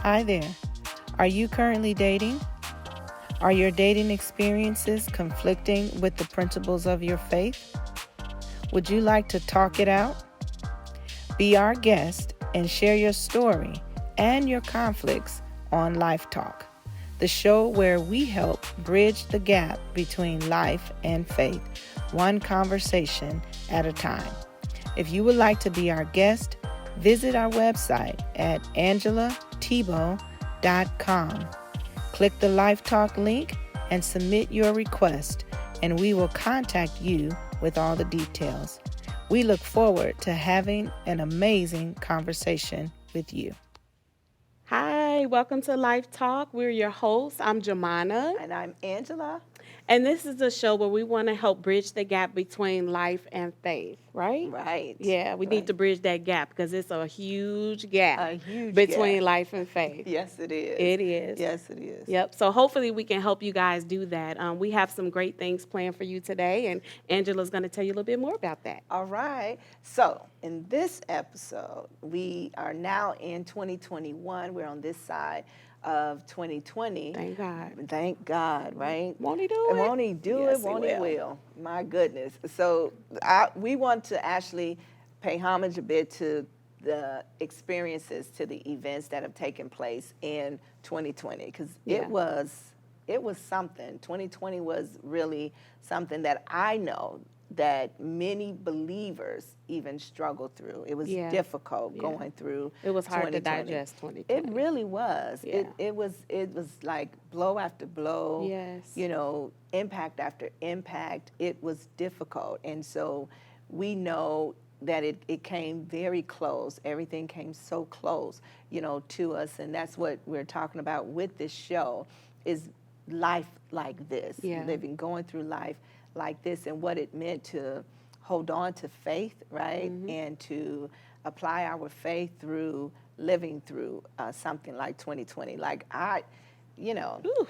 Hi there. Are you currently dating? Are your dating experiences conflicting with the principles of your faith? Would you like to talk it out? Be our guest and share your story and your conflicts on Life Talk, the show where we help bridge the gap between life and faith, one conversation at a time. If you would like to be our guest, visit our website at angelatbo.com. Click the Life Talk link and submit your request, and we will contact you with all the details. We look forward to having an amazing conversation with you. Hi, welcome to Life Talk. We're your hosts. I'm Juamona. And I'm Angela. And this is a show where we want to help bridge the gap between life and faith, right? Right. Yeah, we need to bridge that gap because it's a huge gap huge between gap. life and faith. Yes, it is. It is. Yes, it is. Yep. So hopefully we can help you guys do that. We have some great things planned for you today, and Angela's going to tell you a little bit more about that. All right. So in this episode, we are now in 2021. We're on this side of 2020. Thank God. Thank God, right? Won't he do it? Won't he do Yes, it? he Won't he will? My goodness. So we want to actually pay homage a bit to the experiences, to the events that have taken place in 2020, because it was something. 2020 was really something that I know that many believers even struggled through. It was difficult going through. It was hard to digest 2020. It really was. Yeah. It was like blow after blow. Yes. You know, impact after impact. It was difficult. And so we know that it came very close. Everything came so close, you know, to us. And that's what we're talking about with this show, is life like this. Living, going through life like this, and what it meant to hold on to faith, right? Mm-hmm. And to apply our faith through living through something like 2020. Like Oof.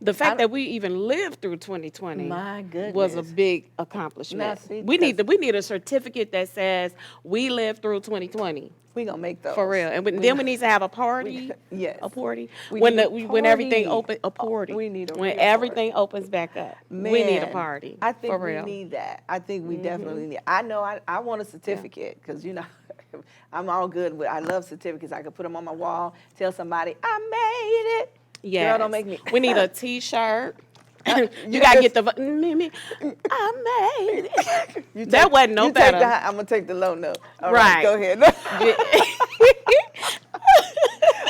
The fact that we even lived through 2020 my goodness, was a big accomplishment. Now, see, we need a certificate that says we lived through 2020. We gonna make those For real. And then we need to have a party. Yes. A party. We When need a when everything party. a party. We need a when real everything opens back up. Man, we need a party. I think for we real. need that. I think we definitely need. I know I want a certificate, because you know I'm all good with. I love certificates. I could put them on my wall. Tell somebody I made it. Yes. Girl, don't make me. We need a T-shirt. You gotta get the. I made it. That wasn't no better. I'm gonna take the low note. All right. Go ahead.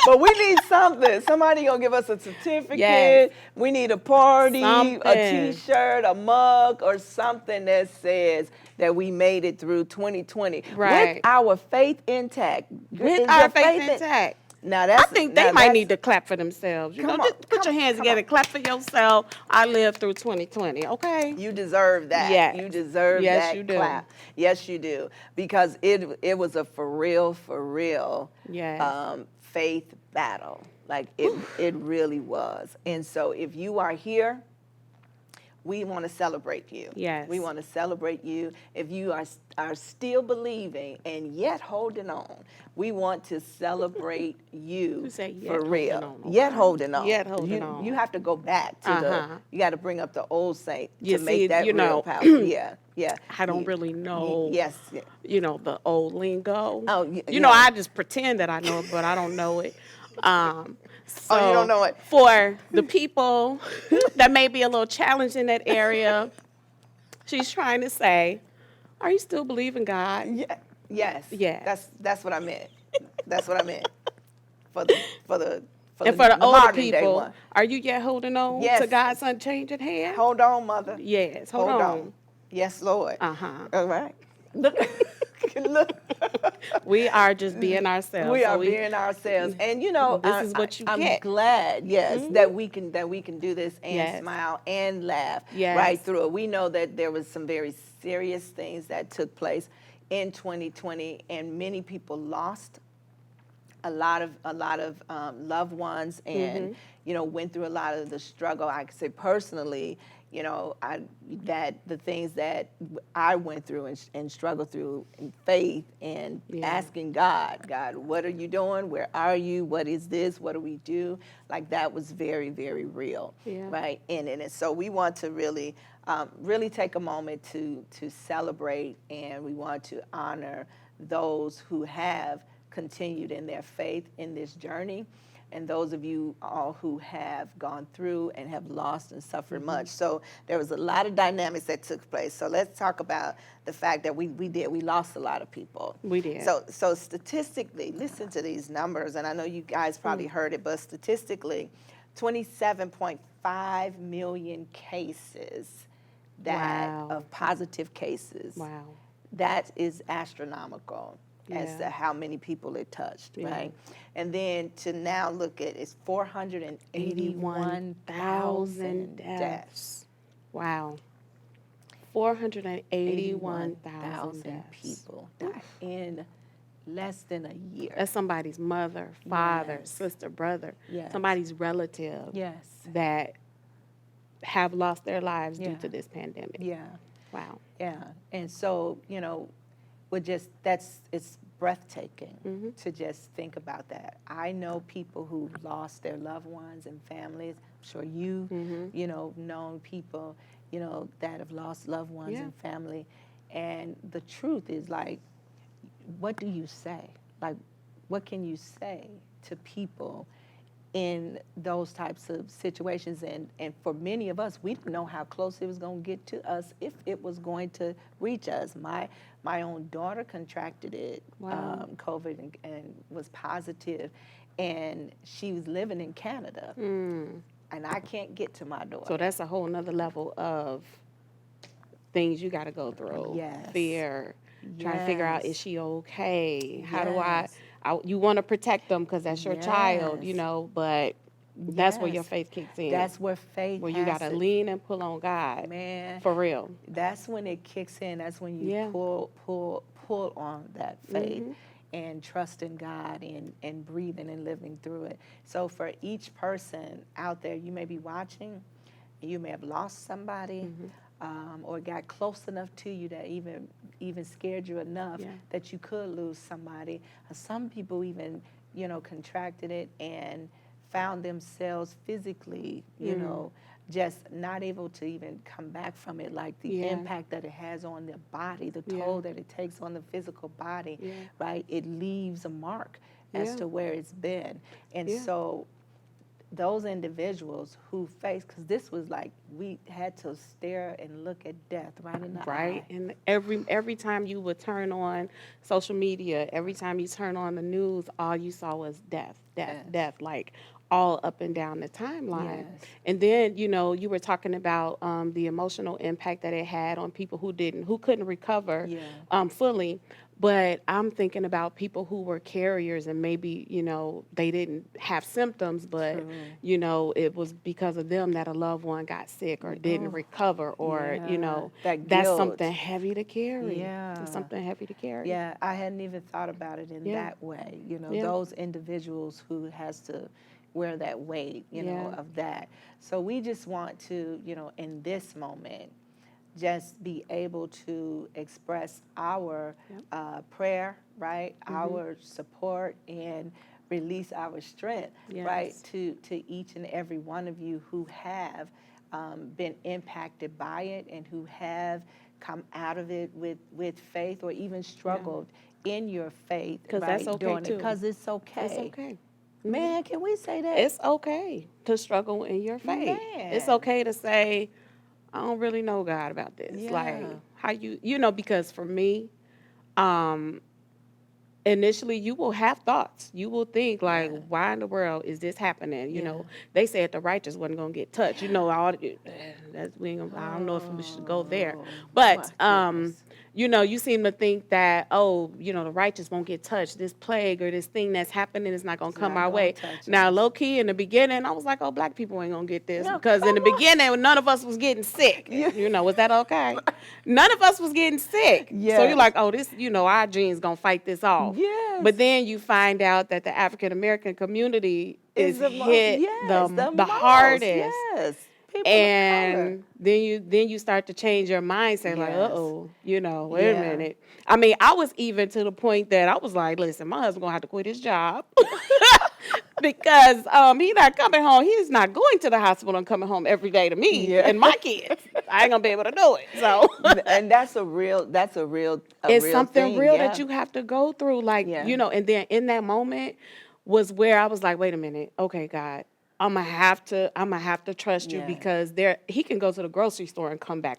But we need something. Somebody gonna give us a certificate. Yes. We need a party, Something. a T-shirt, a mug, or something that says that we made it through 2020 Right. with our faith intact. With Is our your faith intact. Now that's. I think they might need to clap for themselves. Come on, Just put your hands together, clap for yourself. I lived through 2020, okay? You deserve that. Yes. You deserve Yes, that you do. clap. Yes, you do. Because it was a for real Yes. faith battle. Like it really was. And so if you are here, we want to celebrate you. Yes. We want to celebrate you. If you are still believing and yet holding on, we want to celebrate you for real. Yet holding on. Yet holding on. You have to go back to you got to bring up the old saint You to make that you real know, powerful. Yeah. I don't really know. Yes. You know, the old lingo. Oh, you know, I just pretend that I know it, but I don't know it. So you don't know it. For the people that may be a little challenged in that area, she's trying to say, are you still believing God? Yeah. Yes. Yeah. That's what I meant. That's what I meant. For the And for the older modern day people, one. are you yet holding on Yes. to God's unchanging hand? Hold on, mother. Yes, hold on. Yes, Lord. Uh-huh. All right. Look. We are just being ourselves. We are being ourselves, and you know, this is what you I'm get. glad, that we can do this and Yes. smile and laugh Yes. right through it. We know that there was some very serious things that took place in 2020, and many people lost a lot of loved ones, and went through a lot of the struggle. I could say personally, that the things that I went through and struggled through in faith, and asking God, what are you doing? Where are you? What is this? What do we do? Like, that was very, very real, right? And so we want to really take a moment to celebrate, and we want to honor those who have continued in their faith in this journey, and those of you all who have gone through and have lost and suffered much. So there was a lot of dynamics that took place. So let's talk about the fact that we lost a lot of people. We did. So statistically, listen to these numbers, and I know you guys probably heard it, but statistically, 27.5 million cases of positive cases. Wow. That is astronomical as to how many people it touched, right? And then to now look at, it's 481,000 deaths. Wow. 481,000 deaths. people died in less than a year. That's somebody's mother, father, sister, brother, somebody's relative that have lost their lives due to this pandemic. Wow. And so, it's breathtaking to just think about that. I know people who lost their loved ones and families. I'm sure you, known people, that have lost loved ones and family. And the truth is, like, what do you say? Like, what can you say to people in those types of situations? And for many of us, we didn't know how close it was going to get to us, if it was going to reach us. My own daughter contracted it, COVID, and was positive, and she was living in Canada, and I can't get to my daughter. So that's a whole nother level of things you got to go through. Fear, trying to figure out, is she okay? How do you want to protect them because that's your child, but that's where your faith kicks in. That's where faith where you got to lean and pull on God. Man. For real. That's when it kicks in. That's when you pull on that faith and trust in God, and breathing and living through it. So for each person out there, you may be watching, and you may have lost somebody, or got close enough to you that even scared you enough that you could lose somebody. Some people even, contracted it and found themselves physically, just not able to even come back from it, like the impact that it has on their body, the toll that it takes on the physical body, right? It leaves a mark as to where it's been. And so those individuals who faced, because this was like, we had to stare and look at death right in the eye. And every time you would turn on social media, every time you turn on the news, all you saw was death, like all up and down the timeline. And then, you were talking about the emotional impact that it had on people who couldn't recover fully. But I'm thinking about people who were carriers, and maybe, they didn't have symptoms, but, it was because of them that a loved one got sick or didn't recover, or, that's something heavy to carry. It's something heavy to carry. Yeah, I hadn't even thought about it in that way. Those individuals who has to wear that weight, of that. So we just want to, in this moment, just be able to express our prayer, right? Our support, and release our strength, right? To each and every one of you who have been impacted by it, and who have come out of it with faith, or even struggled in your faith. Because that's okay too. Because it's okay. It's okay. Man, can we say that? It's okay to struggle in your faith. It's okay to say, I don't really know God about this. Like, how because for me, initially you will have thoughts. You will think, like, why in the world is this happening? They said the righteous wasn't going to get touched. I don't know if we should go there. But you seem to think that, oh, the righteous won't get touched. This plague or this thing that's happening is not going to come our way. Now, low key in the beginning, I was like, oh, black people ain't going to get this. Because in the beginning, none of us was getting sick. Was that okay? None of us was getting sick. Yes. So you're like, oh, this, our genes going to fight this off. Yes. But then you find out that the African-American community is hit the hardest. Yes. People and then you start to change your mindset, like, wait a minute. I mean, I was even to the point that I was like, listen, my husband gonna have to quit his job because he's not coming home. He's not going to the hospital and coming home every day to me and my kids. I ain't gonna be able to do it. So, and that's it's something thing. real that you have to go through, like And then in that moment was where I was like, wait a minute, okay, God. I'm gonna have to trust you because he can go to the grocery store and come back,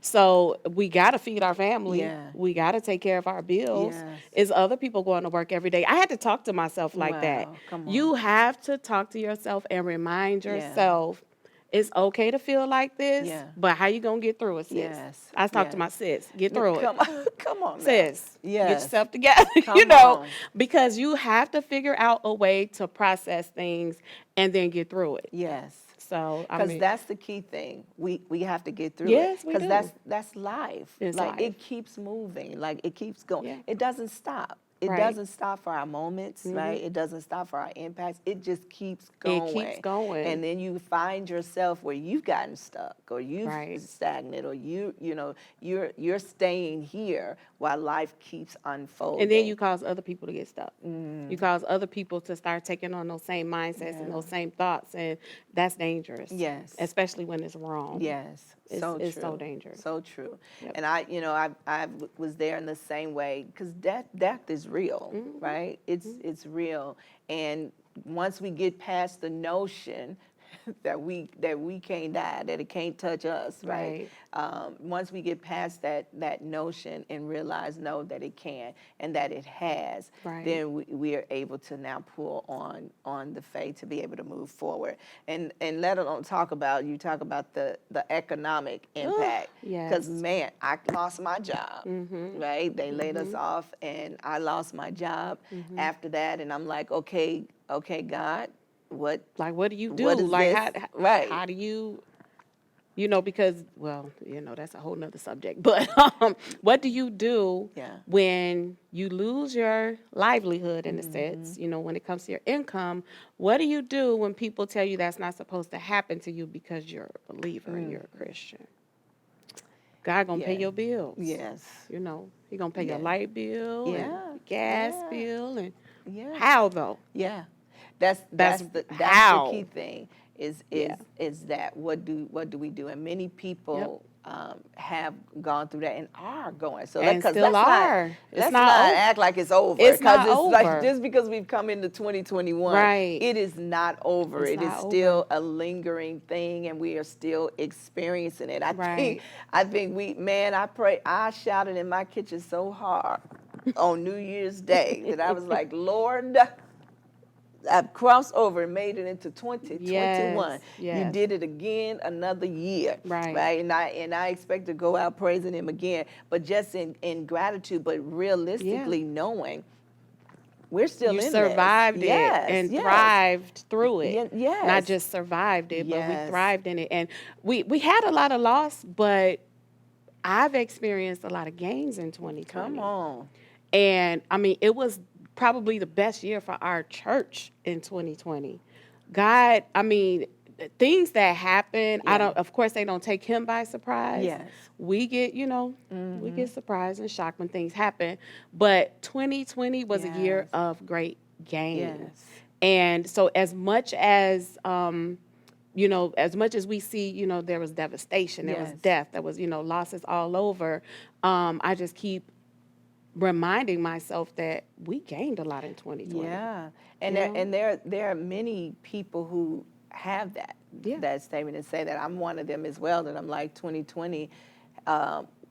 So we gotta feed our family. Yeah. We gotta take care of our bills. Yes. Is other people going to work every day? I had to talk to myself like that. Come on. You have to talk to yourself and remind yourself it's okay to feel like this, but how you gonna get through it, sis? Yes. I talk to my sis. Get through it. Come on, sis. Yes. Get yourself together. Because you have to figure out a way to process things and then get through it. Yes. So because that's the key thing. We have to get through it. Because that's life. It's like life. It keeps moving. Like it keeps going. Yeah. It doesn't stop. It doesn't stop for our moments, right? It doesn't stop for our impacts. It just keeps going. It keeps going. And then you find yourself where you've gotten stuck or you've stagnant or you're staying here while life keeps unfolding. And then you cause other people to get stuck. You cause other people to start taking on those same mindsets and those same thoughts, and that's dangerous. Yes. Especially when it's wrong. Yes. It's so dangerous. So true. Yep. And I was there in the same way because death is real, right? It's real. And once we get past the notion that we can't die, that it can't touch us, right? Once we get past that notion and realize, that it can and that it has, then we are able to now pull on the faith to be able to move forward. And let alone talk about the economic impact. Because man, I lost my job, right? They laid us off and I lost my job after that. And I'm like, okay, God, what do you do? Like how do you, because that's a whole nother subject. But what do you do when you lose your livelihood in a sense? When it comes to your income, what do you do when people tell you that's not supposed to happen to you because you're a believer and you're a Christian? God gonna pay your bills. Yes. He gonna pay your light bill and gas bill and how though? Yeah. That's the key thing is that what do we do? And many people have gone through that and are going. So let's not act like it's over. It's not over. Like just because we've come into 2021, it is not over. It is still a lingering thing, and we are still experiencing it. I think I shouted in my kitchen so hard on New Year's Day that I was like, Lord, I've crossed over and made it into 2021. Yes. You did it again, another year, right? And I expect to go out praising Him again, but just in gratitude, but realistically knowing we're still in this. You survived it and thrived through it. Yes. Not just survived it, but we thrived in it. And we had a lot of loss, but I've experienced a lot of gains in 2020. Come on. And I mean, it was probably the best year for our church in 2020. God, I mean, things that happen, of course they don't take Him by surprise. Yes. We get, we get surprised and shocked when things happen. But 2020 was a year of great gains. Yes. And so as much as as much as we see, there was devastation, there was death, there was, losses all over, I just keep reminding myself that we gained a lot in 2020. Yeah, and there are many people who have that statement and say that. I'm one of them as well. That I'm like 2020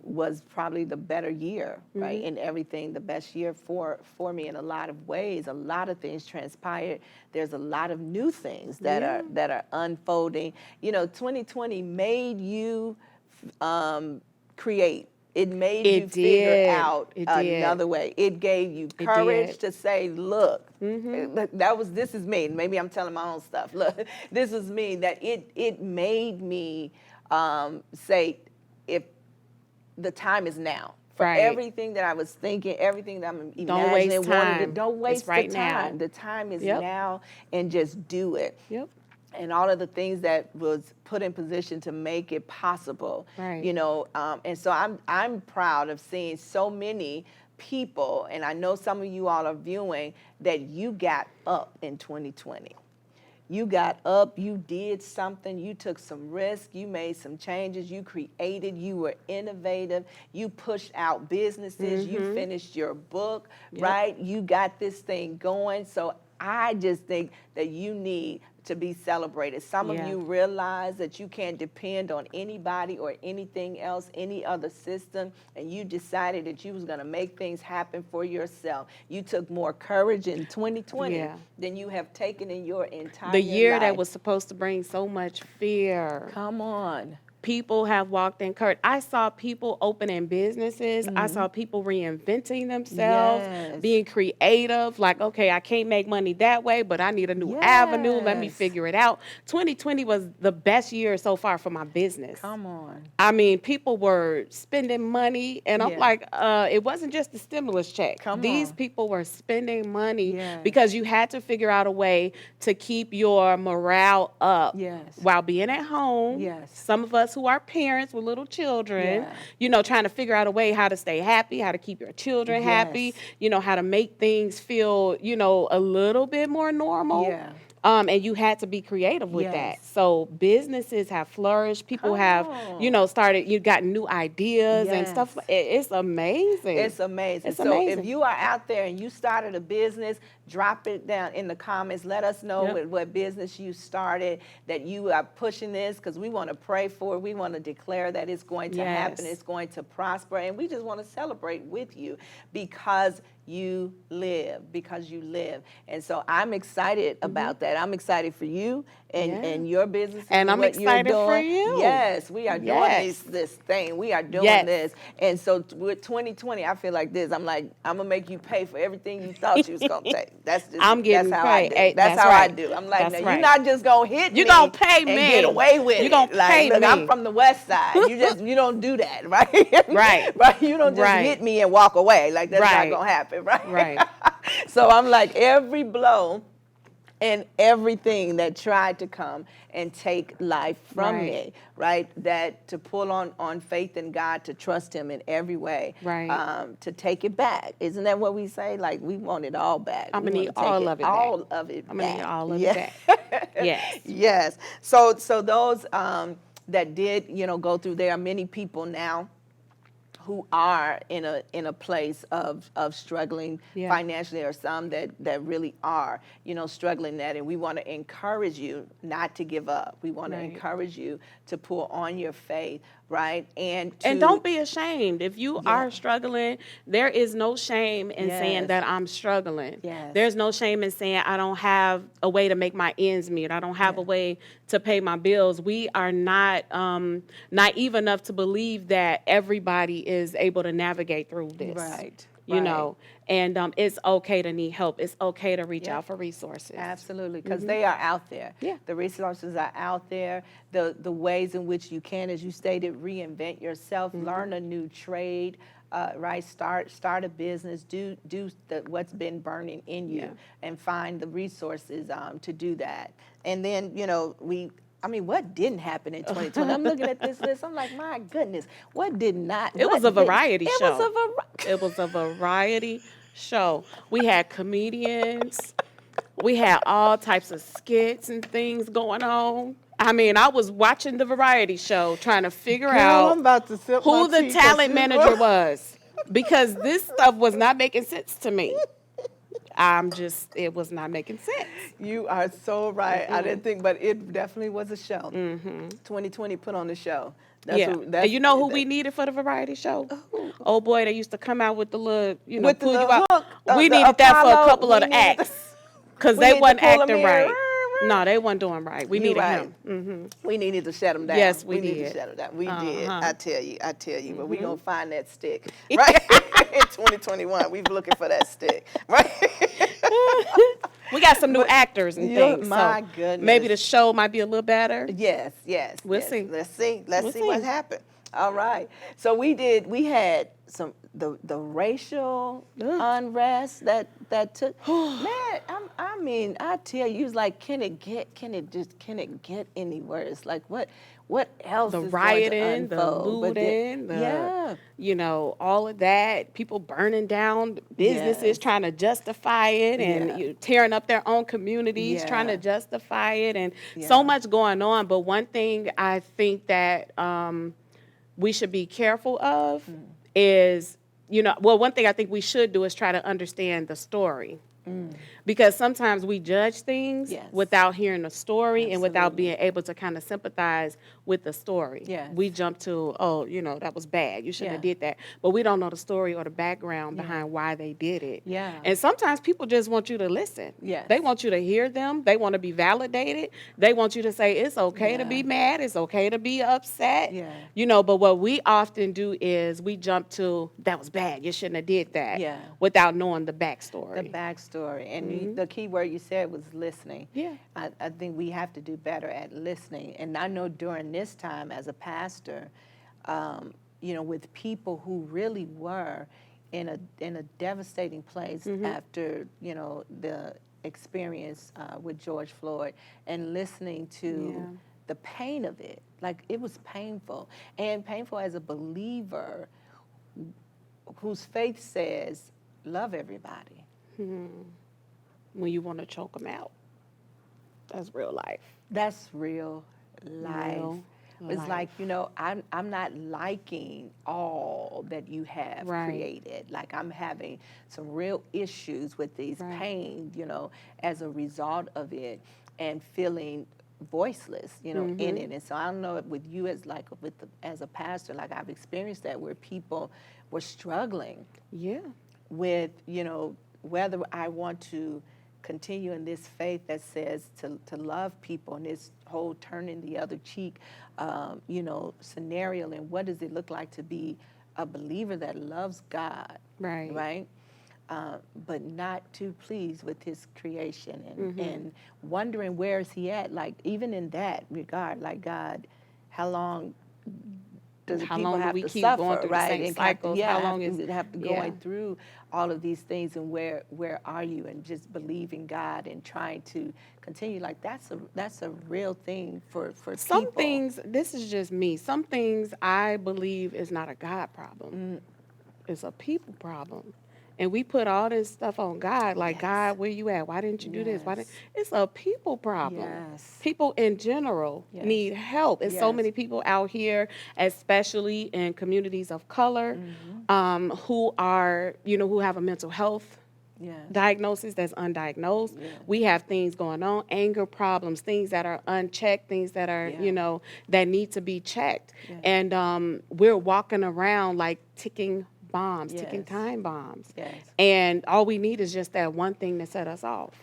was probably the better year, right? In everything, the best year for me in a lot of ways. A lot of things transpired. There's a lot of new things that are unfolding. 2020 made you create It made It you figure did. out It did. another way. It gave you It courage did. to say, look, this is me. Maybe I'm telling my own stuff. Look, this is me. That it made me say, if the time is now. For Right. everything that I was thinking, everything that I'm Don't waste imagining, wanting to, time. don't waste It's right the time. now. The time is Yep. now, and just do it. Yep. And all of the things that was put in position to make it possible, Right. you know. And so I'm proud of seeing so many people, and I know some of you all are viewing, that you got up in 2020. You got up, you did something, you took some risk, you made some changes, you created, you were innovative, you pushed out businesses, you finished your book, right? You got this thing going. So I just think that you need to be celebrated. Some of you realize that you can't depend on anybody or anything else, any other system, and you decided that you was going to make things happen for yourself. You took more courage in 2020 than you have taken in your entire life. The year that was supposed to bring so much fear. Come on. People have walked in courage. I saw people opening businesses. I saw people reinventing themselves, being creative. Like, okay, I can't make money that way, but I need a new avenue. Let me figure it out. 2020 was the best year so far for my business. Come on. I mean, people were spending money, and I'm like, it wasn't just the stimulus check. These people were spending money because you had to figure out a way to keep your morale up while being at home. Some of us who are parents with little children, you know, trying to figure out a way how to stay happy, how to keep your children happy, you know, how to make things feel, you know, a little bit more normal. And you had to be creative with that. So businesses have flourished. People have, you know, you got new ideas and stuff. It's amazing. It's amazing. It's amazing. So if you are out there and you started a business, drop it down in the comments. Let us know what business you started, that you are pushing this, because we want to pray for it. We want to declare that it's going to happen. It's going to prosper. And we just want to celebrate with you because you live. And so I'm excited about that. I'm excited for you and your business and I'm what excited you're doing. for you. Yes, we are doing this thing. We are doing this. And so with 2020, I feel like this. I'm like, I'm going to make you pay for everything you thought you was going to take. That's just, I'm getting that's how paid. I do. That's how I do. I'm like, now, you're not just going to hit me. You're going to pay me. And get away with it. You're going to pay look, me. I'm from the West Side. You don't do that, right? Right. Right. You don't just hit me and walk away. Like, that's not going to happen, right? Right. So I'm like, every blow and everything that tried to come and take life from me, right? That to pull on faith in God, to trust Him in every way, to take it back. Isn't that what we say? Like, we want it all back. I'm going to need all of it back. All of it back. I'm going to need all of it back. Yes. Yes. So those that did, you know, go through, there are many people now who are in a place of struggling financially, or some that really are, you know, struggling that. And we want to encourage you not to give up. We want to encourage you to pull on your faith, right? And don't be ashamed. If you are struggling, there is no shame in saying that I'm struggling. There's no shame in saying I don't have a way to make my ends meet. I don't have a way to pay my bills. We are not naive enough to believe that everybody is able to navigate through this. Right. You know, and it's okay to need help. It's okay to reach out for resources. Absolutely, because they are out there. The resources are out there. The ways in which you can, as you stated, reinvent yourself, learn a new trade, right? Start a business. Do what's been burning in you, and find the resources to do that. And then, you know, what didn't happen in 2020? I'm looking at this list. I'm like, my goodness, what did not? It was a variety show. It was a variety show. We had comedians. We had all types of skits and things going on. I mean, I was watching the variety show trying to figure out who the talent manager was, because this stuff was not making sense to me. It was not making sense. You are so right. I didn't think, but it definitely was a show. 2020 put on the show. And you know who we needed for the variety show? Oh boy, they used to come out with the little, you know, with pull the you out. hook, We the needed that for Apollo, a couple of the acts, because they wasn't acting right. No, they weren't doing right. We needed him. We needed to shut them down. Yes, we needed did. to shut them down. We did. I tell you. But we gonna find that stick, Mm-hmm. right? In 2021, we looking for that stick, right? We got some new actors and things. My so goodness. Maybe the show might be a little better. Yes. We'll see. Let's see We'll what see. happened. All right. So we had some the racial unrest that took man, I tell you, it's like can it get any worse? Like what else The is rioting, going to the unfold? looting, all of that, people burning down businesses, Yes. trying to justify it, and Yeah. tearing up their own communities, trying to Yeah. justify it, and Yeah. so much going on. But one thing I think that we should be careful of is, one thing I think we should do is try to understand the story. Because sometimes we judge things Yes. without hearing the story and without Absolutely. being able to kind of sympathize with the story. Yes. We jump to, that was bad. You shouldn't have Yeah. did that. But we don't know the story or the background behind why they did it. Yeah. And sometimes people just want you to listen. Yes. They want you to hear them. They want to be validated. They want you to say it's okay to be mad. It's okay to be upset. Yeah. But what we often do is we jump to, that was bad. You shouldn't have did that. Yeah. Without knowing the backstory. The backstory. And the key word you said was listening. Yeah. I think we have to do better at listening. And I know during this time as a pastor, with people who really were in a devastating place after, the experience with George Floyd, and listening to the pain of it. Like, it was painful. And painful as a believer whose faith says, love everybody. When you want to choke them out. That's real life. That's real life. Real It's life. like, I'm not liking all that you have created. Like, I'm having some real issues with these pain, as a result of it, and feeling voiceless, in it. And so I don't know with you as a pastor, like I've experienced that where people were struggling with, whether I want to continue in this faith that says to love people, and this whole turning the other cheek, scenario, and what does it look like to be a believer that loves God, right? But not too pleased with his creation, and wondering where is he at, like even in that regard, like God, how long does people have to suffer, going through right? the same cycles? How long is it have to going through all of these things, and where are you? And just believing God and trying to continue, like that's a real thing for some people. things. This is just me. Some things I believe is not a God problem. It's a people problem. And we put all this stuff on God, like, God, where you at? Why didn't you do this? It's a people problem. Yes. People in general need help. And so many people out here, especially in communities of color, who are, who have a mental health diagnosis that's undiagnosed. We have things going on, anger problems, things that are unchecked, things that are, that need to be checked. And we're walking around like ticking bombs, ticking time bombs. And all we need is just that one thing to set us off.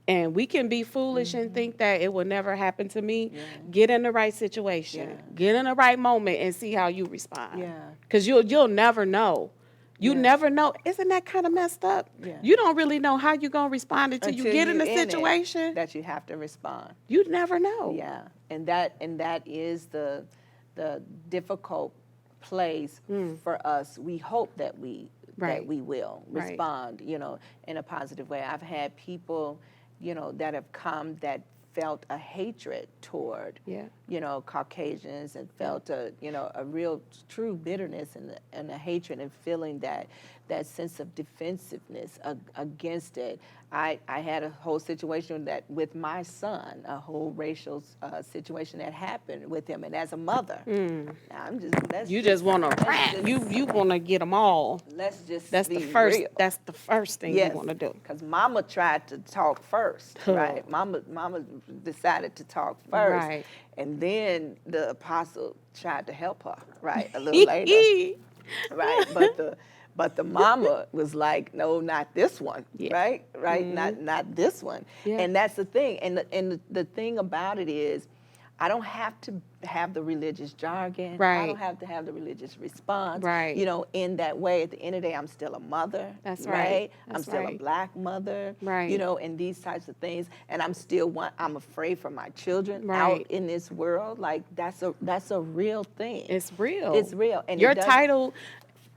And we can be foolish and think that it will never happen to me. Get in the right situation, get in the right moment, and see how you respond. Because you'll never know. You never know. Isn't that kind of messed up? You don't really know how you're going to respond until you get in a situation that you have to respond. You never know. Yeah, and that is the difficult place for us. We hope that we will respond, in a positive way. I've had people, that have come that felt a hatred toward, Caucasians, and felt a real true bitterness and a hatred, and feeling that sense of defensiveness against it. I had a whole situation that with my son, a whole racial situation that happened with him, and as a mother, you just want to you want to get them all. Let's just that's be the first real. That's the first thing you want to do. Because Mama tried to talk first, right? Mama decided to talk first, right? And then the apostle tried to help her, right, a little later, right? But the mama was like, no, not this one, Yeah. right? Not this one. Yeah. And that's the thing. And the thing about it is, I don't have to have the religious jargon. Right. I don't have to have the religious response. Right. In that way, at the end of the day, I'm still a mother. That's right. I'm still a Black mother. Right. And these types of things. And I'm afraid for my children Right. out in this world. Like, that's a real thing. It's real. It's real. And your title.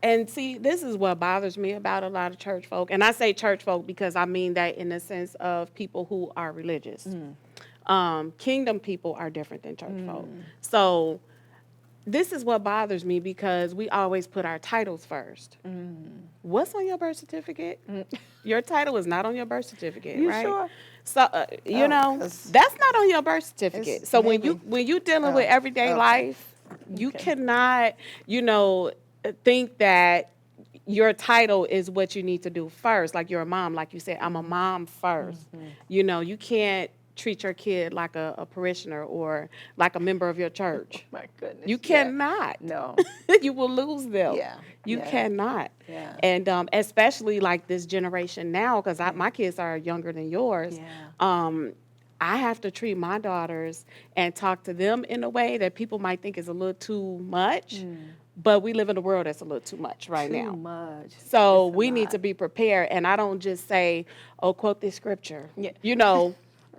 And see, this is what bothers me about a lot of church folk. And I say church folk because I mean that in the sense of people who are religious. Kingdom people are different than church folk. So this is what bothers me because we always put our titles first. What's on your birth certificate? Your title is not on your birth certificate, You right? sure? So that's not on your birth certificate. So when you dealing with everyday life, you cannot, think that your title is what you need to do first. Like you're a mom, like you said, I'm a mom first. You can't treat your kid like a parishioner or like a member of your church. My goodness. You cannot. No. You will lose them. Yeah. You cannot. Yeah. And especially like this generation now, because my kids are younger than yours. Yeah. I have to treat my daughters and talk to them in a way that people might think is a little too much. But we live in a world that's a little too much right now. Too much. So we need to be prepared. And I don't just say, oh, quote this scripture. Yeah.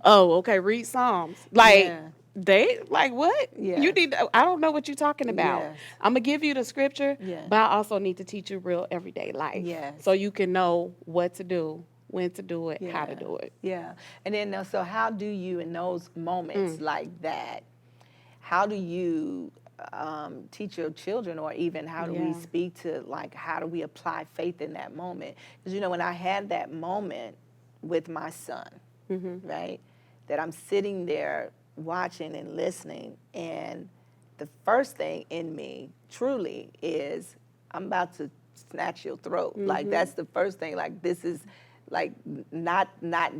Oh, okay, read Psalms. Like, Yeah. they, like, what? Yes. You need I don't know what you're talking about. Yes. I'm going to give you the scripture, Yes. but I also need to teach you real everyday life. Yes. So you can know what to do, when to do it, how to do it. Yeah. And then, so how do you, in those moments like that, how do you teach your children, or even how do we speak to, like, how do we apply faith in that moment? Because, when I had that moment with my son, right, that I'm sitting there watching and listening, and the first thing in me truly is, I'm about to snatch your throat. Like, that's the first thing. Like, this is, like, not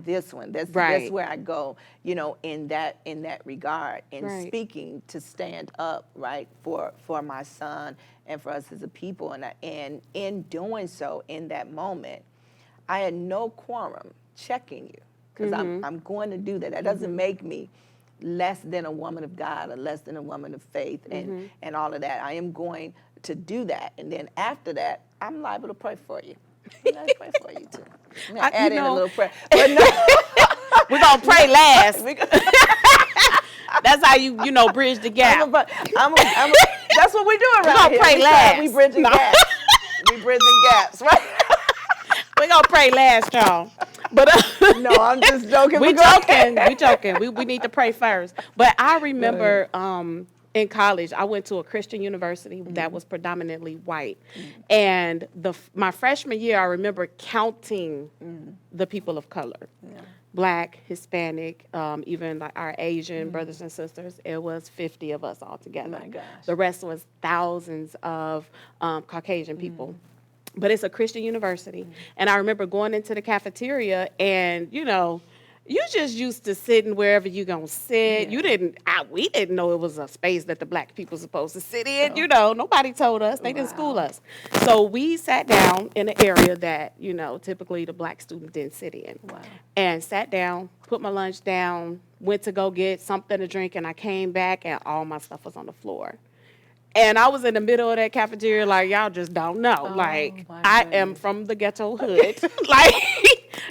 this one. That's where I go, in that regard, and speaking to stand up, right, for my son and for us as a people. And in doing so, in that moment, I had no quorum checking you, because I'm going to do that. That doesn't make me less than a woman of God or less than a woman of faith and all of that. I am going to do that. And then after that, I'm liable to pray for you. Let's pray for you too. I'm gonna add in a little prayer. But no. We're going to pray last. That's how you bridge the gap. That's what we do around here. We're going to pray last. We bridging gaps. We bridging gaps, right? We're going to pray last, y'all. But no, I'm just joking. We joking. We need to pray first. But I remember in college, I went to a Christian university that was predominantly white. And my freshman year, I remember counting the people of color. Yeah. Black, Hispanic, even like our Asian brothers and sisters. It was 50 of us all together. Oh my gosh. The rest was thousands of Caucasian people. But it's a Christian university. And I remember going into the cafeteria and, you just used to sitting wherever you going to sit. Yeah. We didn't know it was a space that the black people supposed to sit in. Nobody told us. They didn't school us. So we sat down in an area that, typically the black student didn't sit in. Wow. And sat down, put my lunch down, went to go get something to drink, and I came back and all my stuff was on the floor. And I was in the middle of that cafeteria like, y'all just don't know. I am from the ghetto hood.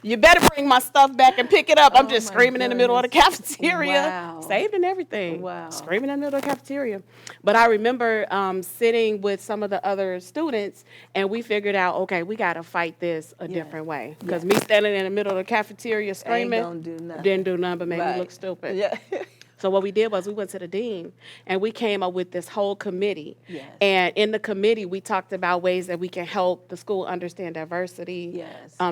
You better bring my stuff back and pick it up. I'm just screaming in the middle of the cafeteria. Wow. Saved and everything. Wow. Screaming in the middle of the cafeteria. But I remember sitting with some of the other students, and we figured out, okay, we got to fight this a different way. Because me standing in the middle of the cafeteria screaming didn't do nothing but make me look stupid. Yeah. So what we did was we went to the dean and we came up with this whole committee. Yes. And in the committee, we talked about ways that we can help the school understand diversity,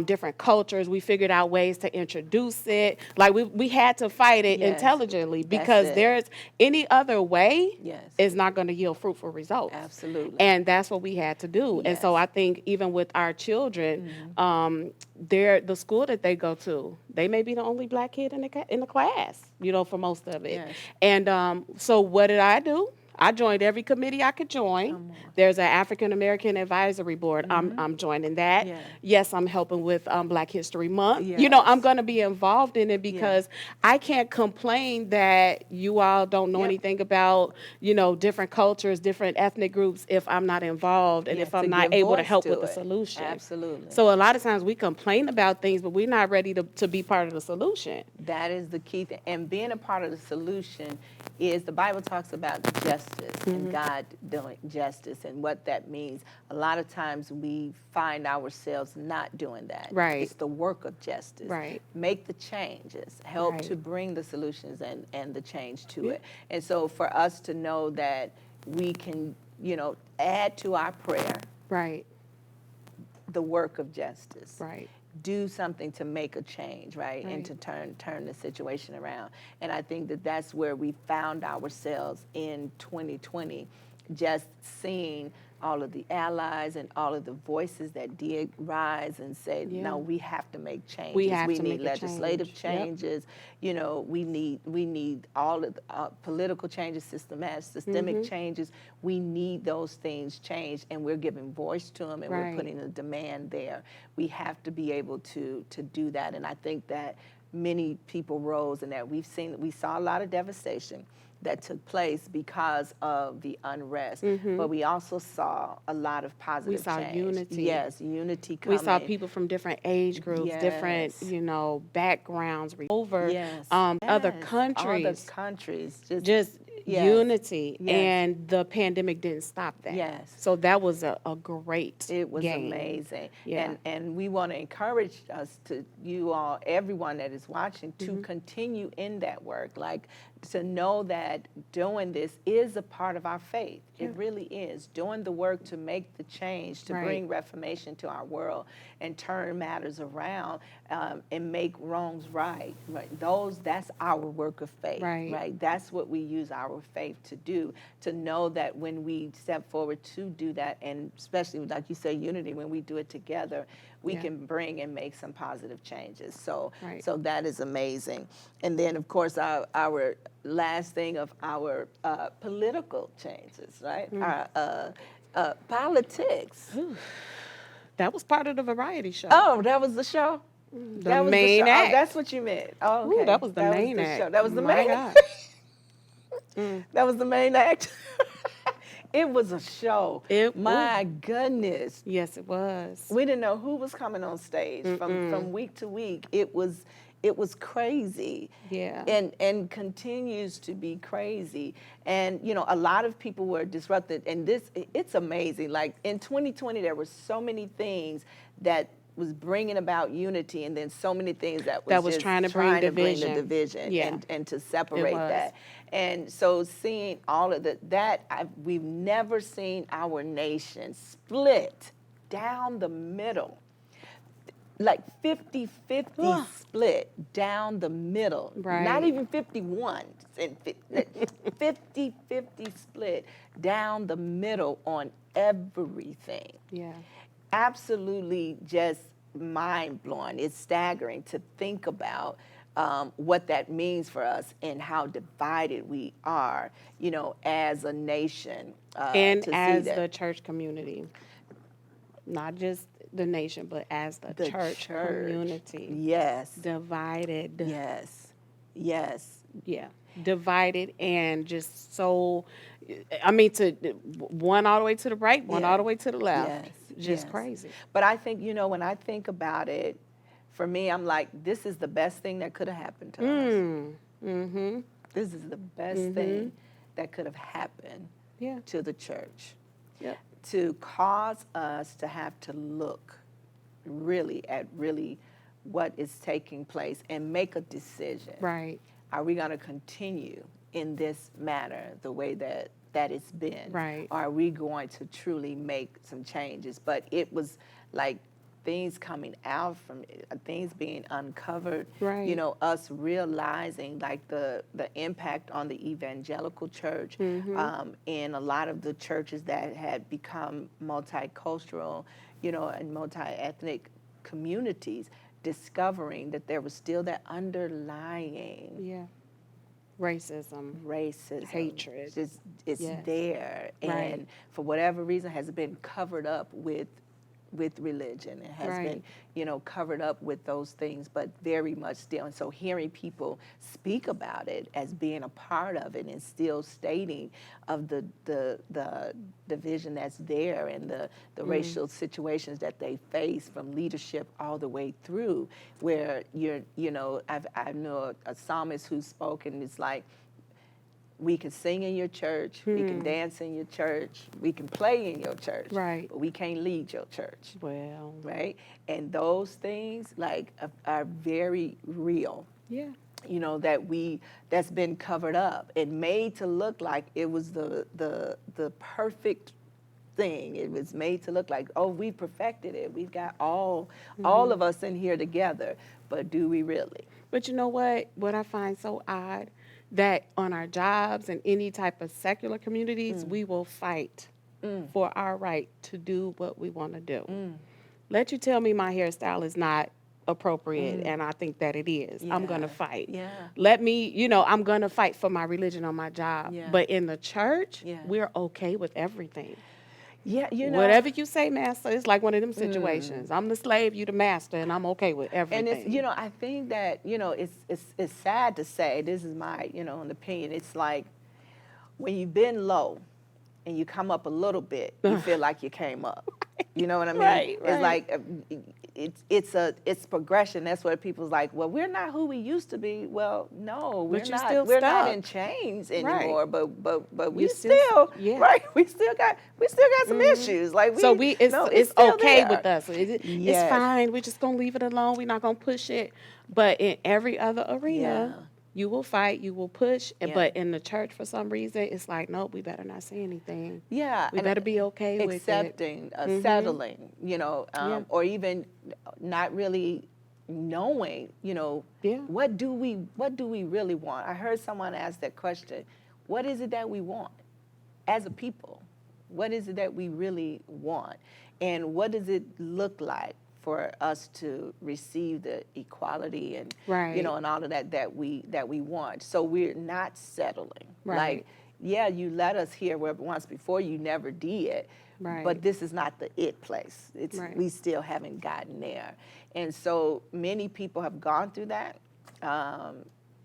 different cultures. We figured out ways to introduce it. Like we had to fight it intelligently, because there's any other way is not going to yield fruitful results. Absolutely. And that's what we had to do. And so I think even with our children, the school that they go to, they may be the only black kid in the class, for most of it. Yes. And so what did I do? I joined every committee I could join. There's an African American Advisory Board. I'm joining that. Yes, I'm helping with Black History Month. You know, I'm going to be involved in it because I can't complain that you all don't know anything about, you know, different cultures, different ethnic groups if I'm not involved and if I'm not able to help with the solution. Absolutely. So a lot of times we complain about things, but we're not ready to be part of the solution. That is the key thing. And being a part of the solution is, the Bible talks about justice and God doing justice and what that means. A lot of times we find ourselves not doing that. Right. It's the work of justice. Right. Make the changes. Help to bring the solutions and the change to it. And so for us to know that we can, you know, add to our prayer the work of justice. Right. Do something to make a change, right? And to turn the situation around. And I think that that's where we found ourselves in 2020, just seeing all of the allies and all of the voices that did rise and say, no, we have to make changes. We need legislative changes. You know, we need all of the political changes, systemic changes. We need those things changed, and we're giving voice to them, and we're putting a demand there. We have to be able to do that, and I think that many people rose, and that we saw a lot of devastation that took place because of the unrest. But we also saw a lot of positive change. We saw unity. Yes, unity coming. We saw people from different age groups, different, you know, backgrounds, over other countries. Other countries. Just unity. And the pandemic didn't stop that. Yes. So that was a great It was gain. amazing. Yeah. And we want to encourage us to, you all, everyone that is watching, to continue in that work. Like, to know that doing this is a part of our faith. It really is. Doing the work to make the change, to bring reformation to our world and turn matters around and make wrongs right. That's our work of faith. Right. That's what we use our faith to do, to know that when we step forward to do that, and especially, like you say, unity, when we do it together, we can bring and make some positive changes. So that is amazing. And then, of course, our last thing of our political changes, right? Our politics. That was part of the variety show. Oh, that was the show? The main act. Oh, that's what you meant. Oh, okay. Ooh, that was the main act. Show. That was the main act. That was the main act. It was a show. My goodness. Yes, it was. We didn't know who was coming on stage from week to week. It was crazy. Yeah. And continues to be crazy. And, you know, a lot of people were disrupted. And it's amazing. Like, in 2020, there were so many things that was bringing about unity, and then so many things that was just trying to bring the division. and to separate that. And so seeing all of we've never seen our nation split down the middle. Like 50-50 split down the middle. Right. Not even 51. 50-50 split down the middle on everything. Yeah. Absolutely just mind-blowing. It's staggering to think about what that means for us and how divided we are, you know, as a nation. And as the church community. Not just the nation, but as the church community. Yes. Divided. Yes. Yes. Yeah. Divided and just so, I mean, to one all the way to the right, one all the way to the left. Yes. Just crazy. But I think, you know, when I think about it, for me, I'm like, this is the best thing that could have happened to us. Mm-hmm. This is the best thing that could have happened to the church. Yep. To cause us to have to look at what is taking place and make a decision. Right. Are we going to continue in this manner the way that it's been? Right. Or are we going to truly make some changes? But it was like things coming out from things being uncovered. Right. You know, us realizing like the impact on the evangelical church in a lot of the churches that had become multicultural, you know, and multi-ethnic communities, discovering that there was still that underlying racism, hatred. It's there, and for whatever reason has been covered up with religion. It has been, covered up with those things, but very much still. And so hearing people speak about it as being a part of it and still stating of the division that's there and the racial situations that they face from leadership all the way through, where I know a psalmist who spoke, and it's like, we can sing in your church, we can dance in your church, we can play in your church, right? But we can't lead your church. Well, right? And those things are very real. Yeah. That's been covered up and made to look like it was the perfect thing. It was made to look like, oh, we perfected it. We've got all of us in here together. But do we really? But you know what? What I find so odd, that on our jobs and any type of secular communities, we will fight for our right to do what we want to do. Let you tell me my hairstyle is not appropriate, and I think that it is. I'm going to fight. Yeah. Let me, I'm going to fight for my religion on my job. Yeah. But in the church, we're okay with everything. Yeah, whatever you say, master, it's like one of them situations. I'm the slave, you the master, and I'm okay with everything. And it's, I think that, it's sad to say, this is my, opinion. It's like when you've been low and you come up a little bit, you feel like you came up. You know what I mean? Right. It's like it's progression. That's what people's like, well, we're not who we used to be. Well, no, we're not in chains anymore. Right. But we still right. We still got some issues. Like it's okay with us. It's fine. We're just gonna leave it alone. We're not gonna push it. But in every other arena, you will fight, you will push, but in the church, for some reason, it's like, nope, we better not say anything. Yeah. We better be okay with it. Accepting, settling, or even not really knowing, what do we really want? I heard someone ask that question. What is it that we want as a people? What is it that we really want? And what does it look like for us to receive the equality and and all of that we want? So we're not settling. Right. Like, you let us hear where once before, you never did. Right. But this is not the it place. It's we still haven't gotten there. And so many people have gone through that.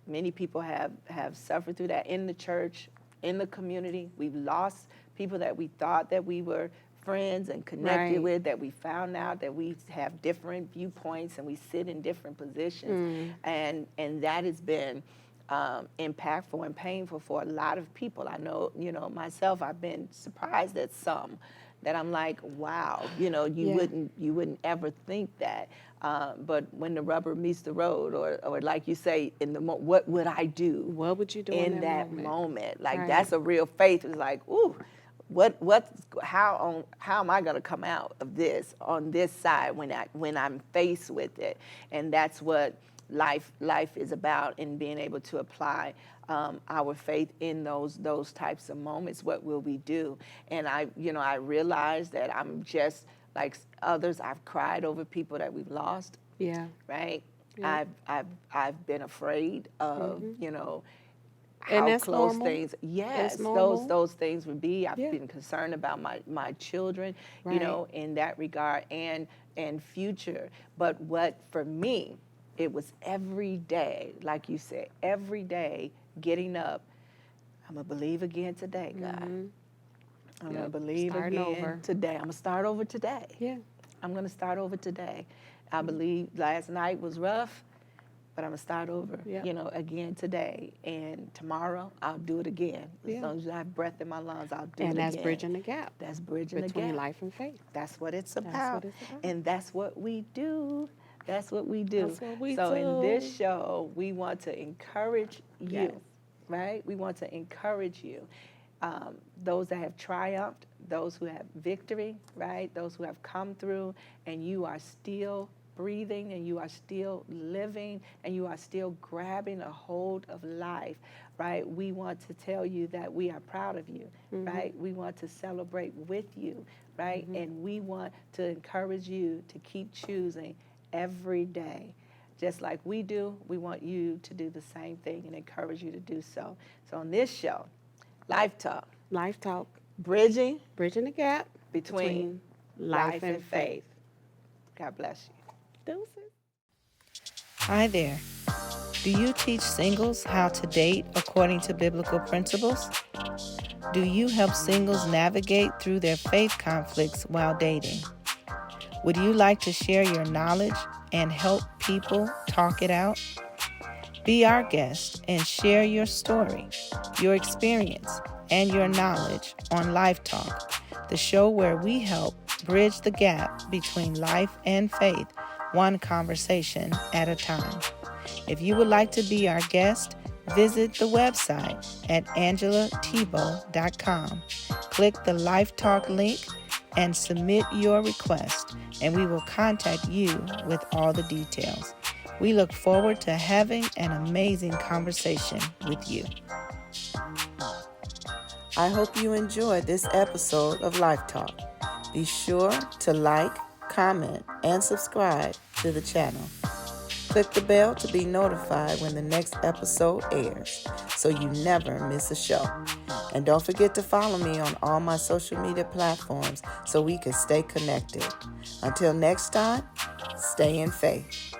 Many people have suffered through that in the church, in the community. We've lost people that we thought that we were friends and connected with, that we found out that we have different viewpoints and we sit in different positions. And that has been impactful and painful for a lot of people. I know, myself, I've been surprised at some that I'm like, wow, you wouldn't ever think that. But when the rubber meets the road, or like you say, what would I do? What would you do in that moment? Like, right. That's a real faith. It's like, ooh, how am I going to come out of this on this side when I'm faced with it? And that's what life is about, in being able to apply our faith in those types of moments. What will we do? And I realize that I'm just like others. I've cried over people that we've lost. Yeah. Right. Yeah. I've been afraid of how and that's close normal. things. Yes, those things would be. I've been concerned about my children, in that regard, and future. But what for me, it was every day, like you said, every day getting up. I'm gonna believe again today, God. I'm gonna believe again today. I'm gonna start over today. Yeah. I'm gonna start over today. I believe last night was rough, but I'm gonna start over, again today. And tomorrow, I'll do it again. As long as I have breath in my lungs, I'll do it again. And that's bridging the gap. That's bridging the gap. Between life and faith. That's what it's about. And that's what we do. That's what we do. That's what we so do. In this show, we want to encourage you, right? We want to encourage you. Those that have triumphed, those who have victory, right? Those who have come through, and you are still breathing, and you are still living, and you are still grabbing a hold of life, right? We want to tell you that we are proud of you, right? We want to celebrate with you, right? And we want to encourage you to keep choosing every day just like we do. We want you to do the same thing and encourage you to do so. So on this show, Life Talk. Life Talk. Bridging the gap between life and faith. God bless you. Deuces. Hi there. Do you teach singles how to date according to biblical principles? Do you help singles navigate through their faith conflicts while dating? Would you like to share your knowledge and help people talk it out? Be our guest and share your story, your experience, and your knowledge on Life Talk, the show where we help bridge the gap between life and faith, one conversation at a time. If you would like to be our guest, visit the website at angelatbo.com. Click the Life Talk link and submit your request, and we will contact you with all the details. We look forward to having an amazing conversation with you. I hope you enjoyed this episode of Life Talk. Be sure to like, comment, and subscribe to the channel. Click the bell to be notified when the next episode airs, so you never miss a show. And don't forget to follow me on all my social media platforms so we can stay connected. Until next time, stay in faith.